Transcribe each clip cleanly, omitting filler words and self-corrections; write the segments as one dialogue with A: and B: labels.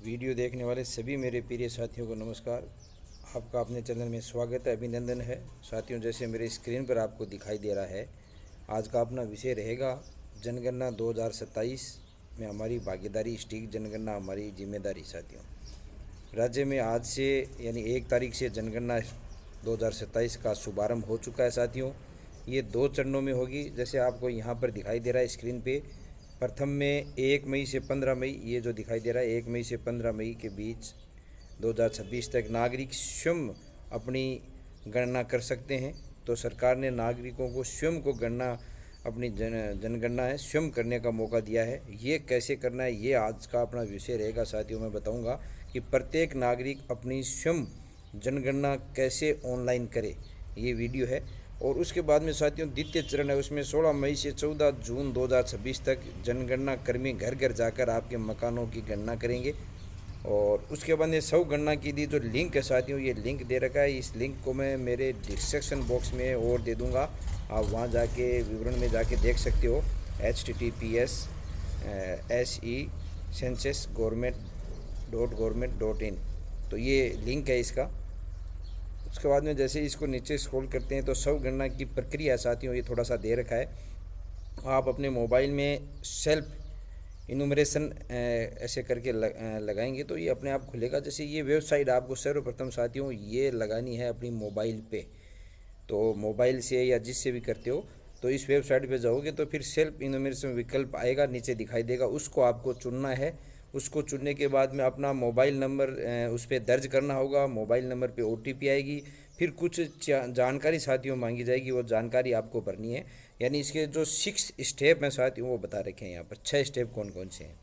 A: Video देखने वाले सभी मेरे प्रिय साथियों को नमस्कार। आपका अपने चैनल में स्वागत है, अभिनंदन है। साथियों, जैसे मेरे स्क्रीन पर आपको दिखाई दे रहा है, आज का अपना विषय रहेगा जनगणना 2027 में हमारी भागीदारी, स्टिक जनगणना हमारी जिम्मेदारी। साथियों, राज्य में आज से यानी 1 तारीख से जनगणना 2027 का शुभारंभ हो चुका है। साथियों, ये 2 चरणों में होगी, जैसे आपको यहाँ पर दिखाई दे रहा है स्क्रीन पे। प्रथम में 1 मई से 15 मई, ये जो दिखाई दे रहा है 1 मई से 15 मई के बीच 2026 तक नागरिक स्वयं अपनी गणना कर सकते हैं। तो सरकार ने नागरिकों को स्वयं को गणना, अपनी जनगणना है स्वयं करने का मौका दिया है। ये कैसे करना है, ये आज का अपना विषय रहेगा। साथियों, मैं बताऊंगा कि प्रत्येक नागरिक अपनी स्वयं जनगणना कैसे ऑनलाइन करे, ये वीडियो है। और उसके बाद में साथियों द्वितीय चरण है, उसमें 16 मई से 14 जून 2026 तक जनगणना कर्मी घर घर जाकर आपके मकानों की गणना करेंगे। और उसके बाद में सब गणना की दी जो लिंक है साथियों, ये लिंक दे रखा है। इस लिंक को मैं मेरे डिस्क्रिप्शन बॉक्स में और दे दूंगा, आप वहाँ जाके विवरण में जाके देख सकते हो। https://se censusgovernment.in, तो ये लिंक है इसका। उसके बाद में जैसे इसको नीचे स्क्रॉल करते हैं तो सब गणना की प्रक्रिया साथियों ये थोड़ा सा दे रखा है। आप अपने मोबाइल में सेल्फ इनुमरेशन ऐसे करके लगाएंगे तो ये अपने आप खुलेगा। जैसे ये वेबसाइट आपको सर्वप्रथम साथियों ये लगानी है अपनी मोबाइल पे, तो मोबाइल से या जिससे भी करते हो तो इस वेबसाइट पे जाओगे तो फिर सेल्फ इनुमरेशन विकल्प आएगा, नीचे दिखाई देगा, उसको आपको चुनना है। उसको चुनने के बाद में अपना मोबाइल नंबर उस पर दर्ज करना होगा। मोबाइल नंबर पे OTP आएगी, फिर कुछ जानकारी साथियों मांगी जाएगी, वो जानकारी आपको भरनी है। यानी इसके जो 6 स्टेप हैं साथियों वो बता रखे हैं यहाँ पर, 6 स्टेप कौन कौन से हैं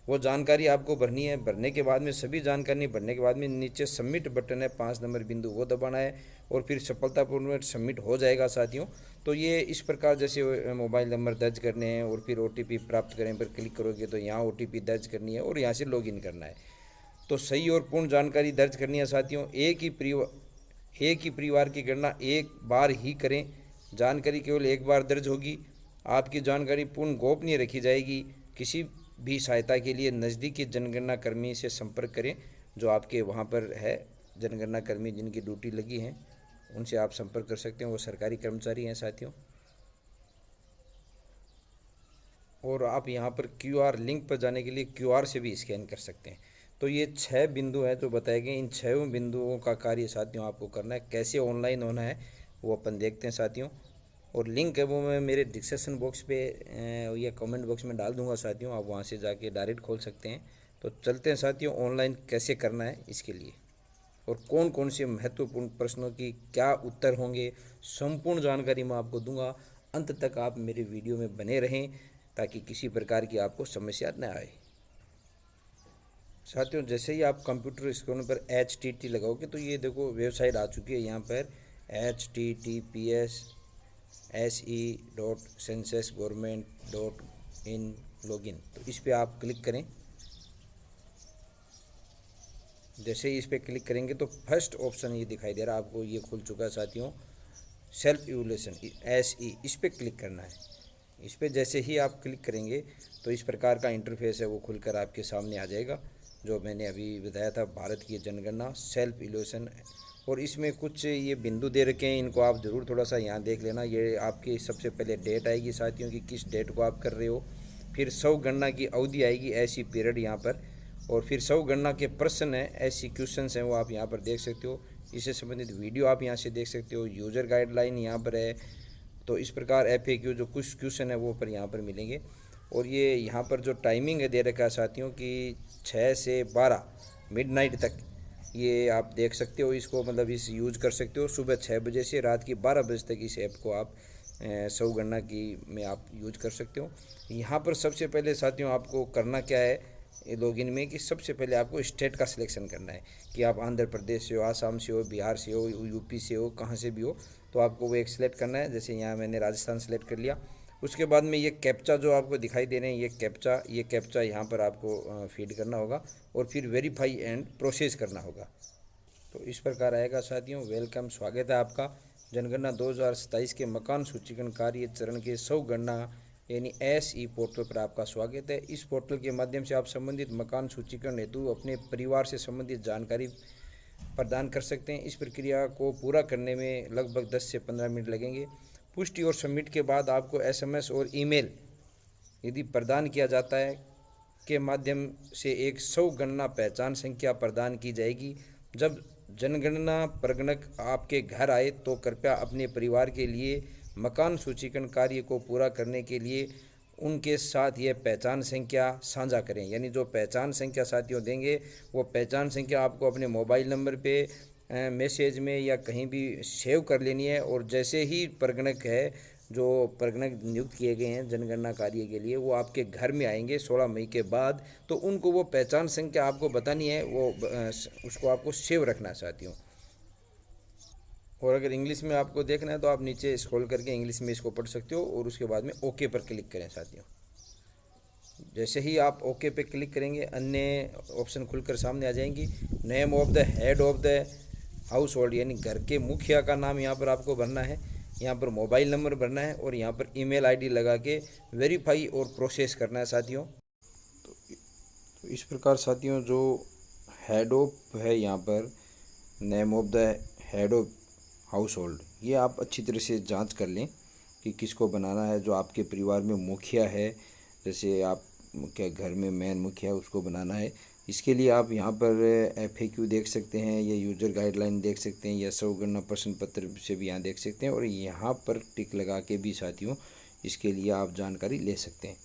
A: वो जानकारी आपको भरनी है। भरने के बाद में सभी जानकारी भरने के बाद में नीचे सबमिट बटन है 5 नंबर बिंदु, वो दबाना है और फिर सफलतापूर्वक सबमिट हो जाएगा साथियों। तो ये इस प्रकार जैसे मोबाइल नंबर दर्ज करने हैं और फिर OTP प्राप्त करने पर क्लिक करोगे तो यहाँ OTP दर्ज करनी है और यहाँ से लॉगिन करना है। तो सही और पूर्ण जानकारी दर्ज करनी है साथियों। एक ही परिवार की गणना एक बार ही करें, जानकारी केवल एक बार दर्ज होगी। आपकी जानकारी पूर्ण गोपनीय रखी जाएगी। किसी भी सहायता के लिए नज़दीकी जनगणना कर्मी से संपर्क करें, जो आपके वहाँ पर है जनगणना कर्मी जिनकी ड्यूटी लगी है, उनसे आप संपर्क कर सकते हैं, वो सरकारी कर्मचारी हैं साथियों। और आप यहाँ पर QR लिंक पर जाने के लिए QR से भी स्कैन कर सकते हैं। तो ये 6 बिंदु हैं जो बताए गए। इन 6 बिंदुओं का कार्य साथियों आपको करना है। कैसे ऑनलाइन होना है वो अपन देखते हैं साथियों। और लिंक है वो मैं मेरे डिस्क्रिप्शन बॉक्स पे या कमेंट बॉक्स में डाल दूंगा साथियों, आप वहाँ से जाके डायरेक्ट खोल सकते हैं। तो चलते हैं साथियों ऑनलाइन कैसे करना है इसके लिए, और कौन कौन से महत्वपूर्ण प्रश्नों की क्या उत्तर होंगे, संपूर्ण जानकारी मैं आपको दूंगा। अंत तक आप मेरे वीडियो में बने रहें ताकि किसी प्रकार की आपको समस्या न आए। साथियों, जैसे ही आप कंप्यूटर स्क्रीन पर HTT लगाओगे तो ये देखो वेबसाइट आ चुकी है यहाँ पर https://se.censusgovernment.in लॉगिन। तो इस पर आप क्लिक करें। जैसे ही इस पर क्लिक करेंगे तो फर्स्ट ऑप्शन ये दिखाई दे रहा है आपको, ये खुल चुका है साथियों, सेल्फ इवोल्यूशन SE, इस पर क्लिक करना है। इस पर जैसे ही आप क्लिक करेंगे तो इस प्रकार का इंटरफेस है वो खुलकर आपके सामने आ जाएगा, जो मैंने अभी बताया था, भारत की जनगणना सेल्फ इवोल्यूशन। और इसमें कुछ ये बिंदु दे रखे हैं, इनको आप ज़रूर थोड़ा सा यहाँ देख लेना। ये आपकी सबसे पहले डेट आएगी साथियों की, किस डेट को आप कर रहे हो। फिर सौ गणना की अवधि आएगी, ऐसी पीरियड यहाँ पर। और फिर सौ गणना के प्रश्न हैं, ऐसी क्वेश्चंस हैं वो आप यहाँ पर देख सकते हो। इससे संबंधित वीडियो आप यहाँ से देख सकते हो। यूज़र गाइडलाइन यहाँ पर है। तो इस प्रकार FAQ जो कुछ क्वेश्चन है वो पर यहाँ पर मिलेंगे। और ये यहाँ पर जो टाइमिंग है दे रखा है साथियों की 6 से 12 मिडनाइट तक, ये आप देख सकते हो। इसको मतलब इस यूज़ कर सकते हो सुबह 6 बजे से रात की 12 बजे तक। इस ऐप को आप सौ गणना की में आप यूज कर सकते हो। यहाँ पर सबसे पहले साथियों आपको करना क्या है लॉगिन में, कि सबसे पहले आपको स्टेट का सिलेक्शन करना है कि आप आंध्र प्रदेश से हो, आसाम से हो, बिहार से हो, UP से हो, कहाँ से भी हो। तो आपको वो एक सिलेक्ट करना है। जैसे यहाँ मैंने राजस्थान सेलेक्ट कर लिया। उसके बाद में ये कैप्चा जो आपको दिखाई दे रहे हैं, ये कैप्चा यहाँ पर आपको फीड करना होगा और फिर वेरीफाई एंड प्रोसेस करना होगा। तो इस प्रकार आएगा साथियों। वेलकम, स्वागत है आपका जनगणना 2027 के मकान सूचीकरण कार्य चरण के 100 गणना यानी SE पोर्टल पर आपका स्वागत है। इस पोर्टल के माध्यम से आप संबंधित मकान सूचीकरण हेतु अपने परिवार से संबंधित जानकारी प्रदान कर सकते हैं। इस प्रक्रिया को पूरा करने में लगभग 10 से 15 मिनट लगेंगे। पुष्टि और सबमिट के बाद आपको SMS और ईमेल यदि प्रदान किया जाता है के माध्यम से एक गणना पहचान संख्या प्रदान की जाएगी। जब जनगणना प्रगणक आपके घर आए तो कृपया अपने परिवार के लिए मकान सूचीकरण कार्य को पूरा करने के लिए उनके साथ यह पहचान संख्या साझा करें। यानी जो पहचान संख्या साथियों देंगे वो पहचान संख्या आपको अपने मोबाइल नंबर पे मैसेज में या कहीं भी सेव कर लेनी है। और जैसे ही प्रगणक है, जो प्रगणक नियुक्त किए गए हैं जनगणना कार्य के लिए, वो आपके घर में आएंगे 16 मई के बाद, तो उनको वो पहचान संख्या आपको बतानी है, वो उसको आपको सेव रखना है साथियों। और अगर इंग्लिश में आपको देखना है तो आप नीचे स्क्रॉल करके इंग्लिश में इसको पढ़ सकते हो और उसके बाद में ओके पर क्लिक करें साथियों। जैसे ही आप ओके पे क्लिक करेंगे अन्य ऑप्शन खुलकर सामने आ जाएंगी। Name of the head of the house hold, यानी घर के मुखिया का नाम यहाँ पर आपको भरना है, यहाँ पर मोबाइल नंबर भरना है और यहाँ पर ईमेल आईडी लगा के वेरीफाई और प्रोसेस करना है साथियों। तो इस प्रकार साथियों जो हेड ऑफ है यहाँ पर name of the head of house hold, ये आप अच्छी तरह से जांच कर लें कि किसको बनाना है। जो आपके परिवार में मुखिया है, जैसे आप क्या घर में मेन मुखिया है, उसको बनाना है। इसके लिए आप यहाँ पर FAQ देख सकते हैं, या यूज़र गाइडलाइन देख सकते हैं, या गणना प्रश्न पत्र से भी यहाँ देख सकते हैं। और यहाँ पर टिक लगा के भी साथियों इसके लिए आप जानकारी ले सकते हैं।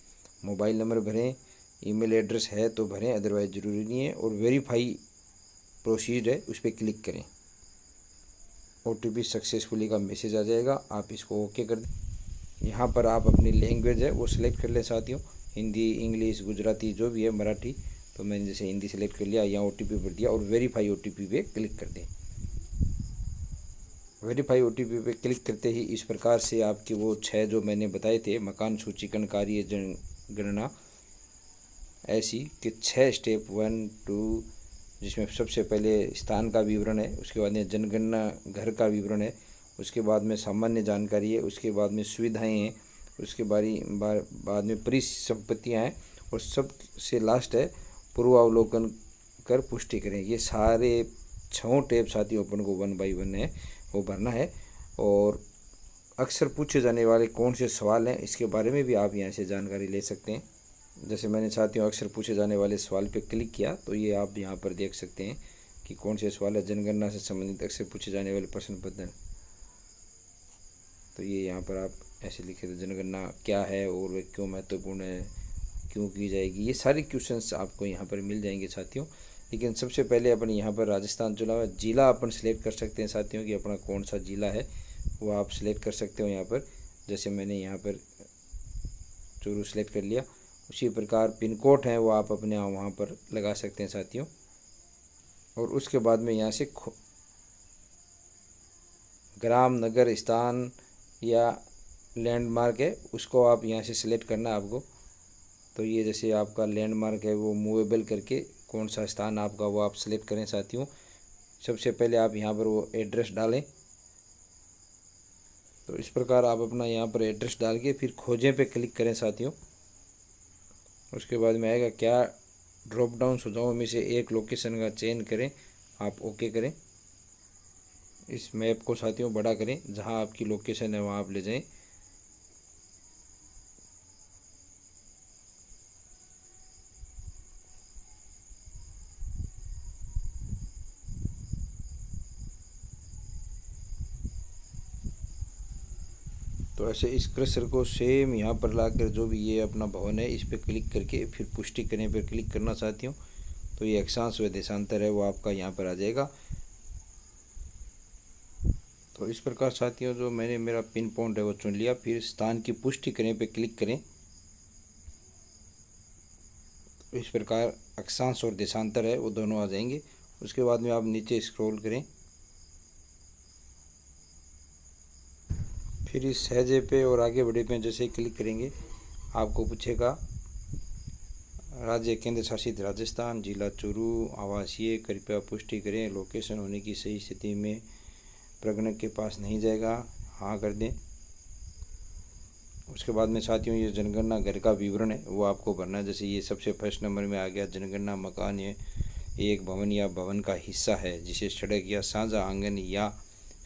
A: मोबाइल नंबर भरें, ईमेल एड्रेस है तो भरें, अदरवाइज़ ज़रूरी नहीं है। और वेरीफाई प्रोसीड है, उस पर क्लिक करें। OTP सक्सेसफुली का मैसेज आ जाएगा, आप इसको ओके कर दें। यहाँ पर आप अपनी लैंग्वेज है वो सिलेक्ट कर लें साथियों, हिंदी, इंग्लिश, गुजराती, जो भी है, मराठी। तो मैंने जैसे हिंदी सेलेक्ट कर लिया, यहाँ OTP भर दिया और वेरीफाई OTP पे क्लिक कर दें। वेरीफाई OTP पे क्लिक करते ही इस प्रकार से आपके वो 6 जो मैंने बताए थे मकान सूचीकरण कार्य जनगणना ऐसी के 6 स्टेप 1 2, जिसमें सबसे पहले स्थान का विवरण है, उसके बाद में जनगणना घर का विवरण है, उसके बाद में सामान्य जानकारी है, उसके बाद में सुविधाएं हैं, उसके बाद में परिसंपत्तियां हैं, और सबसे लास्ट है पूर्वावलोकन कर पुष्टि करें। ये सारे 6 टेप साथियों अपन को 1 बाई 1 है वो भरना है। और अक्सर पूछे जाने वाले कौन से सवाल हैं इसके बारे में भी आप यहाँ से जानकारी ले सकते हैं। जैसे मैंने साथियों अक्सर पूछे जाने वाले सवाल पे क्लिक किया तो ये आप यहाँ पर देख सकते हैं कि कौन से सवाल है। जनगणना से संबंधित अक्सर पूछे जाने वाले प्रश्न पत्र, तो ये यहाँ पर आप ऐसे लिखे तो जनगणना क्या है और वे क्यों महत्वपूर्ण है, क्यों की जाएगी, ये सारे क्वेश्चंस आपको यहाँ पर मिल जाएंगे साथियों। लेकिन सबसे पहले अपन यहाँ पर राजस्थान चुना हुआ जिला अपन सिलेक्ट कर सकते हैं साथियों कि अपना कौन सा जिला है वो आप सिलेक्ट कर सकते हो यहाँ पर। जैसे मैंने यहाँ पर चूरू सिलेक्ट कर लिया, उसी प्रकार पिन कोड है वो आप अपने वहाँ पर लगा सकते हैं साथियों। और उसके बाद में यहाँ से ग्राम, नगर, स्थान या लैंडमार्क है उसको आप यहाँ से सिलेक्ट करना आपको। तो ये जैसे आपका लैंडमार्क है वो मूवेबल करके कौन सा स्थान आपका वो आप सिलेक्ट करें साथियों। सबसे पहले आप यहाँ पर वो एड्रेस डालें। तो इस प्रकार आप अपना यहाँ पर एड्रेस डाल के फिर खोजें पे क्लिक करें साथियों। उसके बाद में आएगा क्या ड्रॉप डाउन सुझावों में से एक लोकेशन का चयन करें, आप ओके करें। इस मैप को साथियों बड़ा करें, जहां आपकी लोकेशन है वहां आप ले जाएं। तो ऐसे इस क्रसर को सेम यहाँ पर लाकर जो भी ये अपना भवन है इस पर क्लिक करके फिर पुष्टि करने पर क्लिक करना साथियों। तो ये अक्षांश व देशांतर है वो आपका यहाँ पर आ जाएगा। तो इस प्रकार साथियों जो मैंने मेरा पिन पॉइंट है वो चुन लिया, फिर स्थान की पुष्टि करने पे क्लिक करें। तो इस प्रकार अक्षांश और देशांतर है वो दोनों आ जाएंगे। उसके बाद में आप नीचे स्क्रॉल करें, फिर इस सहजे पे और आगे बढ़े पे जैसे ही क्लिक करेंगे आपको पूछेगा राज्य केंद्र शासित राजस्थान, जिला चूरू, आवासीय, कृपया पुष्टि करें, लोकेशन होने की सही स्थिति में प्रगणक के पास नहीं जाएगा, हाँ कर दें। उसके बाद में साथियों ये जनगणना घर का विवरण है वो आपको भरना है। जैसे ये सबसे फर्स्ट नंबर में आ गया, जनगणना मकान है एक भवन या भवन का हिस्सा है जिसे सड़क या साझा आंगन या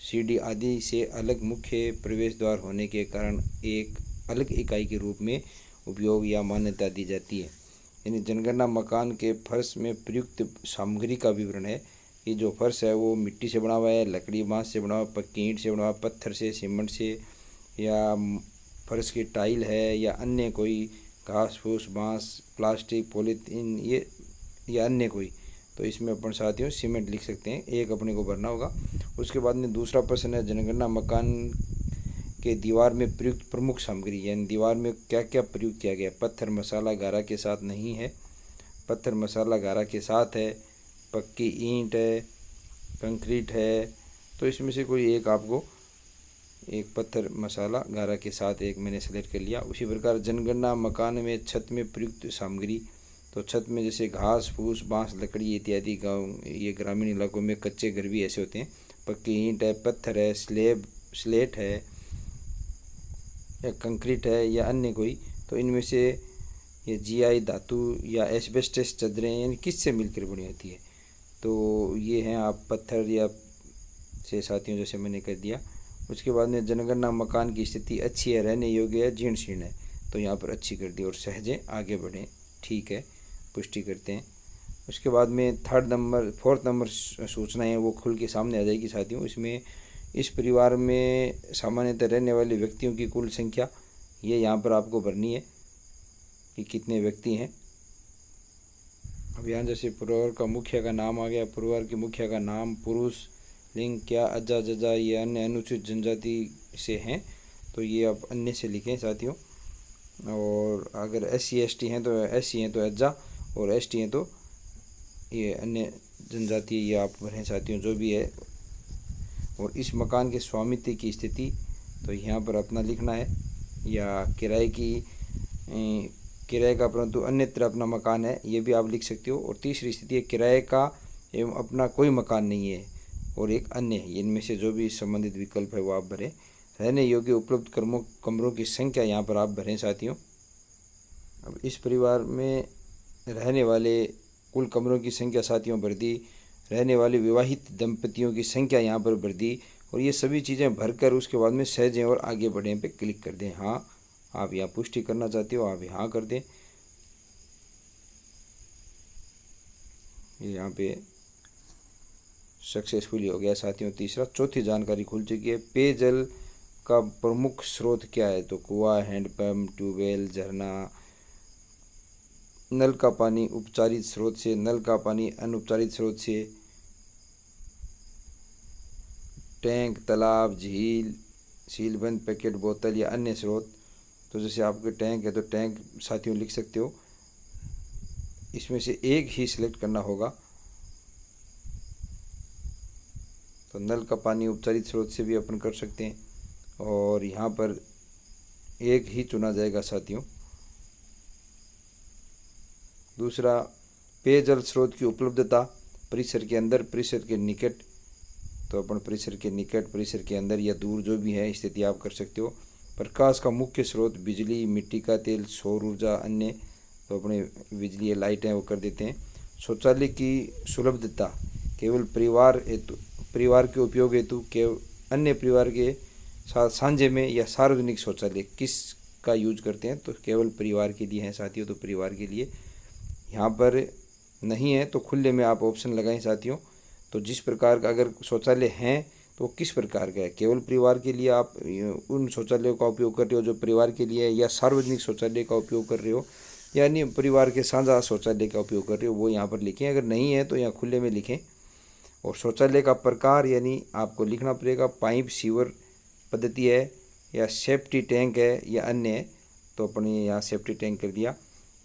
A: सीढ़ी आदि से अलग मुख्य प्रवेश द्वार होने के कारण एक अलग इकाई के रूप में उपयोग या मान्यता दी जाती है। यानी जनगणना मकान के फर्श में प्रयुक्त सामग्री का विवरण है। ये जो फर्श है वो मिट्टी से बना हुआ है, लकड़ी बांस से बना हुआ, पक्की ईंट से बना हुआ, पत्थर से, सीमेंट से, या फर्श की टाइल है, या अन्य कोई घास फूस, बांस, प्लास्टिक, पॉलीथीन ये या अन्य कोई। तो इसमें अपन साथियों सीमेंट लिख सकते हैं, एक अपने को भरना होगा। उसके बाद में दूसरा प्रश्न है, जनगणना मकान के दीवार में प्रयुक्त प्रमुख सामग्री, यानी दीवार में क्या क्या प्रयुक्त किया गया। पत्थर मसाला गारा के साथ नहीं है, पत्थर मसाला गारा के साथ है, पक्की ईंट है, कंक्रीट है। तो इसमें से कोई एक आपको, एक पत्थर मसाला गारा के साथ एक मैंने सेलेक्ट कर लिया। उसी प्रकार जनगणना मकान में छत में प्रयुक्त सामग्री, तो छत में जैसे घास फूस, बांस, लकड़ी इत्यादि। गाँव ये ग्रामीण इलाकों में कच्चे घर भी ऐसे होते हैं। पक्की ईंट है, पत्थर है, स्लेट है, या कंक्रीट है, या अन्य कोई। तो इनमें से ये जीआई धातु या एस्बेस्टस चादरें यानी किससे मिलकर बनी होती है। तो ये हैं आप पत्थर या से साथियों, जैसे मैंने कर दिया। उसके बाद में जनगणना मकान की स्थिति अच्छी है, रहने योग्य है, जीर्ण शीर्ण है, तो यहाँ पर अच्छी कर दी। और सहजे आगे बढ़ें, ठीक है, पुष्टि करते हैं। उसके बाद में फोर्थ नंबर सूचना है वो खुल के सामने आ जाएगी साथियों। इसमें इस परिवार में सामान्यतः रहने वाले व्यक्तियों की कुल संख्या, ये यहाँ पर आपको भरनी है कि कितने व्यक्ति हैं। अब यहाँ जैसे परिवार का मुखिया का नाम आ गया, परिवार के मुखिया का नाम, पुरुष, लिंग क्या, अज्जा जजा, ये अन्य अनुसूचित जनजाति से हैं, तो ये आप अन्य से लिखें साथियों। और अगर SC ST हैं तो SC हैं तो अज्जा, और ST हैं तो ये अन्य जनजाति, ये आप भरें साथियों जो भी है। और इस मकान के स्वामित्व की स्थिति, तो यहाँ पर अपना लिखना है, या किराए का परंतु अन्यत्र अपना मकान है, ये भी आप लिख सकते हो। और तीसरी स्थिति है किराए का एवं अपना कोई मकान नहीं है, और एक अन्य है। इनमें से जो भी संबंधित विकल्प है वो आप भरें। रहने योग्य उपलब्ध कमरों की संख्या यहाँ पर आप भरें साथियों। अब इस परिवार में रहने वाले कुल कमरों की संख्या साथियों भर दी, रहने वाले विवाहित दंपतियों की संख्या यहाँ पर भर दी। और ये सभी चीज़ें भरकर उसके बाद में सहजें और आगे बढ़ें पे क्लिक कर दें। हाँ, आप यहाँ पुष्टि करना चाहते हो, आप यहाँ कर दें। ये यहाँ पे सक्सेसफुली हो गया साथियों। तीसरा, चौथी जानकारी खुल चुकी है। पेयजल का प्रमुख स्रोत क्या है, तो कुआं, हैंडपम्प, ट्यूबवेल, झरना। नल का पानी उपचारित स्रोत से, नल का पानी अनउपचारित स्रोत से, टैंक, तालाब, झील, सीलबंद पैकेट बोतल या अन्य स्रोत। तो जैसे आपके टैंक है तो टैंक साथियों लिख सकते हो, इसमें से एक ही सिलेक्ट करना होगा। तो नल का पानी उपचारित स्रोत से भी अपन कर सकते हैं, और यहाँ पर एक ही चुना जाएगा साथियों। दूसरा, पेयजल स्रोत की उपलब्धता, परिसर के अंदर, परिसर के निकट। तो अपन परिसर के निकट, परिसर के अंदर या दूर जो भी है स्थिति आप कर सकते हो। प्रकाश का मुख्य स्रोत, बिजली, मिट्टी का तेल, सौर ऊर्जा, अन्य। तो अपने बिजली या लाइट हैं वो कर देते हैं। शौचालय की सुलभता, केवल परिवार के उपयोग हेतु, केवल अन्य परिवार के साथ सांझे में, या सार्वजनिक शौचालय किस का यूज करते हैं, तो केवल परिवार के लिए हैं साथियों, तो परिवार के लिए। यहाँ पर नहीं है तो खुले में आप ऑप्शन लगाएं साथियों। तो जिस प्रकार का अगर शौचालय हैं तो किस प्रकार का है, केवल परिवार के लिए आप उन शौचालयों का उपयोग कर रहे हो जो परिवार के लिए है, या सार्वजनिक शौचालय का उपयोग कर रहे हो, यानी परिवार के साझा शौचालय का उपयोग कर रहे हो, वो यहाँ पर लिखें। अगर नहीं है तो यहाँ खुले में लिखें। और शौचालय का प्रकार यानी आपको लिखना पड़ेगा, पाइप सीवर पद्धति है, या सेफ्टी टैंक है, या अन्य है। तो अपन ने यहाँ सेफ्टी टैंक कर दिया।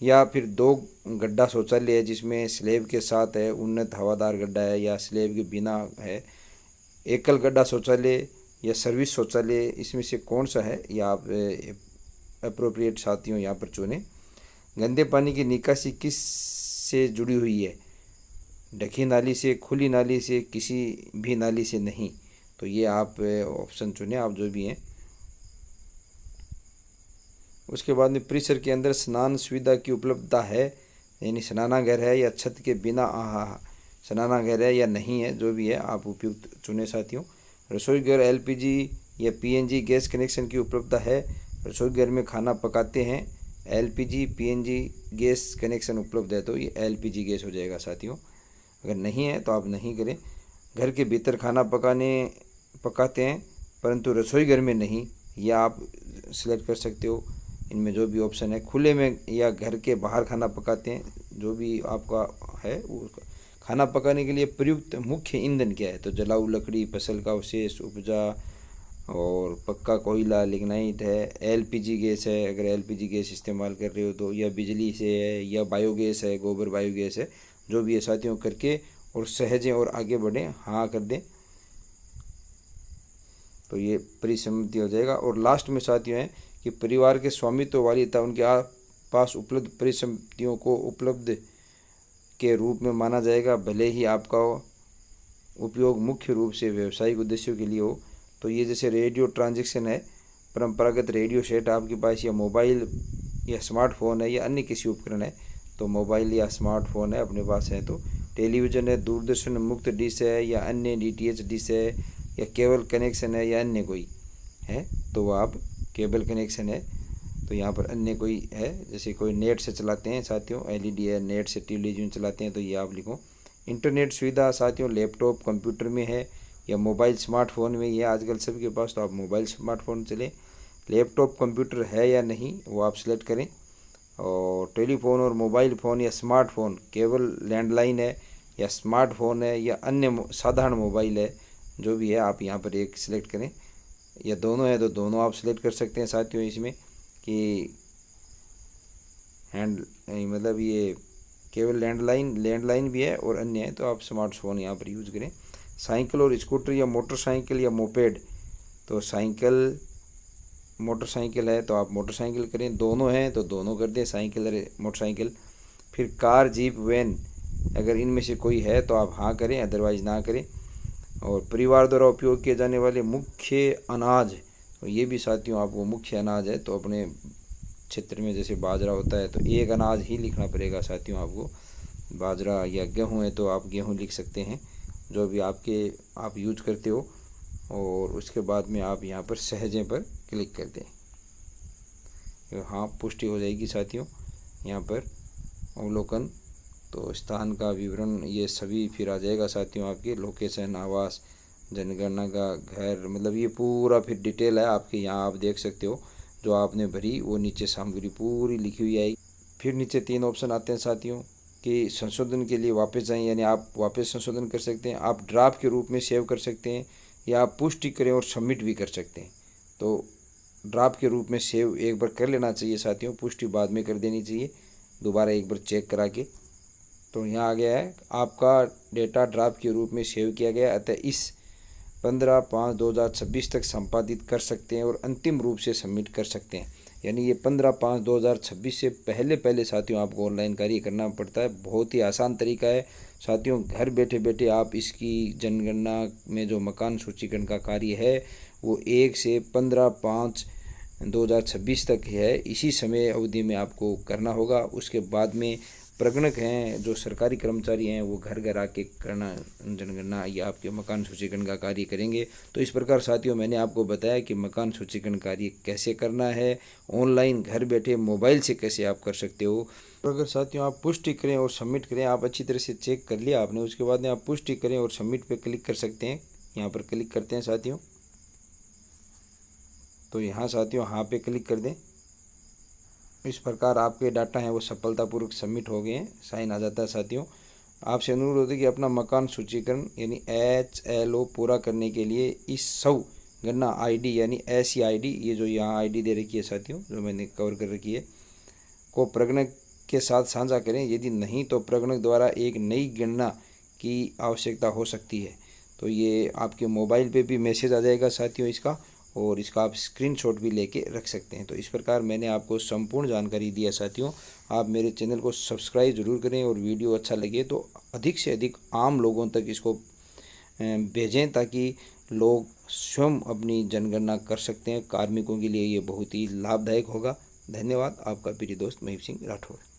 A: या फिर 2 गड्ढा शौचालय है जिसमें स्लेब के साथ है, उन्नत हवादार गड्ढा है, या स्लेब के बिना है। एकल गड्ढा शौचालय या सर्विस शौचालय, इसमें से कौन सा है, या आप अप्रोप्रिएट साथियों यहाँ पर चुनें। गंदे पानी की निकासी किस से जुड़ी हुई है, ढकी नाली से, खुली नाली से, किसी भी नाली से नहीं। तो ये आप ऑप्शन चुनें, आप जो भी हैं। उसके बाद में परिसर के अंदर स्नान सुविधा की उपलब्धता है, यानी स्नानागार है या छत के बिना स्नानागार है या नहीं है, जो भी है आप उपयुक्त चुने साथियों। रसोई घर एलपीजी या पीएनजी गैस कनेक्शन की उपलब्धता है, रसोई घर में खाना पकाते हैं, एलपीजी पीएनजी गैस कनेक्शन उपलब्ध है तो ये एलपीजी गैस हो जाएगा साथियों। अगर नहीं है तो आप नहीं करें। घर के भीतर खाना पकाते हैं परंतु रसोई घर में नहीं, या आप सिलेक्ट कर सकते हो। इनमें जो भी ऑप्शन है, खुले में या घर के बाहर खाना पकाते हैं, जो भी आपका है वो। खाना पकाने के लिए प्रयुक्त मुख्य ईंधन क्या है, तो जलाऊ लकड़ी, फसल का अवशेष, उपजा और पक्का कोयला, लिग्नाइट है, एलपीजी गैस है अगर एलपीजी गैस इस्तेमाल कर रहे हो तो, या बिजली से है, या बायोगैस है, गोबर बायोगैस है, जो भी है साथियों करके और सहजें और आगे बढ़ें, हाँ कर दें तो ये परिसम्मति हो जाएगा। और लास्ट में साथियों है कि परिवार के स्वामित्व वाली तथा उनके पास उपलब्ध परिसम्पत्तियों को उपलब्ध के रूप में माना जाएगा, भले ही आपका उपयोग मुख्य रूप से व्यावसायिक उद्देश्यों के लिए हो। तो ये जैसे रेडियो ट्रांजैक्शन है, परंपरागत रेडियो सेट आपके पास, या मोबाइल या स्मार्टफोन है, या अन्य किसी उपकरण है, तो मोबाइल या स्मार्टफोन है अपने पास है तो, टेलीविज़न है, दूरदर्शन मुक्त डिश है या अन्य डीटीएच डिश है, या केबल कनेक्शन है या अन्य कोई है तो आप केबल कनेक्शन है तो यहाँ पर अन्य कोई है, जैसे कोई नेट से चलाते हैं साथियों, एलईडी है, नेट से टेलीविजन चलाते हैं तो ये आप लिखो। इंटरनेट सुविधा साथियों लैपटॉप कंप्यूटर में है या मोबाइल स्मार्टफोन में, ये आजकल सबके पास, तो आप मोबाइल स्मार्टफोन चले। लैपटॉप कंप्यूटर है या नहीं वो आप सिलेक्ट करें। और टेलीफोन और मोबाइल फ़ोन या स्मार्टफोन केवल लैंडलाइन है या स्मार्टफोन है या अन्य साधारण मोबाइल है, जो भी है आप यहाँ पर एक सिलेक्ट करें। या दोनों है तो दोनों आप सिलेक्ट कर सकते हैं साथियों इसमें कि हैंड मतलब ये केवल लैंडलाइन भी है और अन्य है तो आप स्मार्टफोन यहाँ पर यूज़ करें। साइकिल और स्कूटर या मोटरसाइकिल या मोपेड, तो मोटरसाइकिल है तो आप मोटरसाइकिल करें, दोनों हैं तो दोनों कर दें, साइकिल और मोटरसाइकिल। फिर कार, जीप, वैन, अगर इनमें से कोई है तो आप हाँ करें, अदरवाइज़ ना करें। और परिवार द्वारा उपयोग किए जाने वाले मुख्य अनाज, तो ये भी साथियों आपको मुख्य अनाज है तो अपने क्षेत्र में जैसे बाजरा होता है तो एक अनाज ही लिखना पड़ेगा साथियों आपको। बाजरा या गेहूँ है तो आप गेहूँ लिख सकते हैं, जो भी आप यूज करते हो। और उसके बाद में आप यहाँ पर सहजे पर क्लिक कर दें, हाँ पुष्टि हो जाएगी साथियों। यहाँ पर अवलोकन, तो स्थान का विवरण ये सभी फिर आ जाएगा साथियों, आपके लोकेशन, आवास, जनगणना का घर, मतलब ये पूरा फिर डिटेल है आपके, यहाँ आप देख सकते हो जो आपने भरी वो नीचे सामग्री पूरी लिखी हुई आएगी। फिर नीचे 3 ऑप्शन आते हैं साथियों कि संशोधन के लिए वापस जाएं, यानी आप वापस संशोधन कर सकते हैं, आप ड्राफ्ट के रूप में सेव कर सकते हैं, या आप पुष्टि करें और सबमिट भी कर सकते हैं। तो ड्राफ्ट के रूप में सेव एक बार कर लेना चाहिए साथियों, पुष्टि बाद में कर देनी चाहिए दोबारा एक बार चेक करा के। तो यहाँ आ गया है आपका डेटा ड्राफ्ट के रूप में सेव किया गया, अतः इस 15/5/2026 तक संपादित कर सकते हैं और अंतिम रूप से सबमिट कर सकते हैं। यानी ये 15/5/2026 से पहले साथियों आपको ऑनलाइन कार्य करना पड़ता है। बहुत ही आसान तरीका है साथियों, घर बैठे बैठे आप इसकी जनगणना में जो मकान सूचीकरण का कार्य है वो 1 से 15/5/2026 तक है, इसी समय अवधि में आपको करना होगा। उसके बाद में प्रगणक हैं जो सरकारी कर्मचारी हैं वो घर घर आके करना जनगणना या आपके मकान सूचीकरण का कार्य करेंगे। तो इस प्रकार साथियों मैंने आपको बताया कि मकान सूचीकरण कार्य कैसे करना है, ऑनलाइन घर बैठे मोबाइल से कैसे आप कर सकते हो। तो अगर साथियों आप पुष्टि करें और सबमिट करें, आप अच्छी तरह से चेक कर लिया आपने, उसके बाद में आप पुष्टि करें और सबमिट पे क्लिक कर सकते हैं। यहाँ पर क्लिक करते हैं साथियों, तो यहाँ साथियों हाँ पे क्लिक कर दें। इस प्रकार आपके डाटा हैं वो सफलतापूर्वक सबमिट हो गए हैं, साइन आ जाता है साथियों। आपसे अनुरोध है कि अपना मकान सूचीकरण यानी HLO पूरा करने के लिए इस गणना ID यानी SCID, ये जो यहाँ ID दे रखी है साथियों जो मैंने कवर कर रखी है, को प्रगणक के साथ साझा करें। यदि नहीं तो प्रगणक द्वारा एक नई गणना की आवश्यकता हो सकती है। तो ये आपके मोबाइल पे भी मैसेज आ जाएगा साथियों इसका, और इसका आप स्क्रीनशॉट भी लेके रख सकते हैं। तो इस प्रकार मैंने आपको संपूर्ण जानकारी दी है साथियों। आप मेरे चैनल को सब्सक्राइब ज़रूर करें और वीडियो अच्छा लगे तो अधिक से अधिक आम लोगों तक इसको भेजें ताकि लोग स्वयं अपनी जनगणना कर सकते हैं। कार्मिकों के लिए ये बहुत ही लाभदायक होगा। धन्यवाद। आपका प्रिय दोस्त महीप सिंह राठौड़।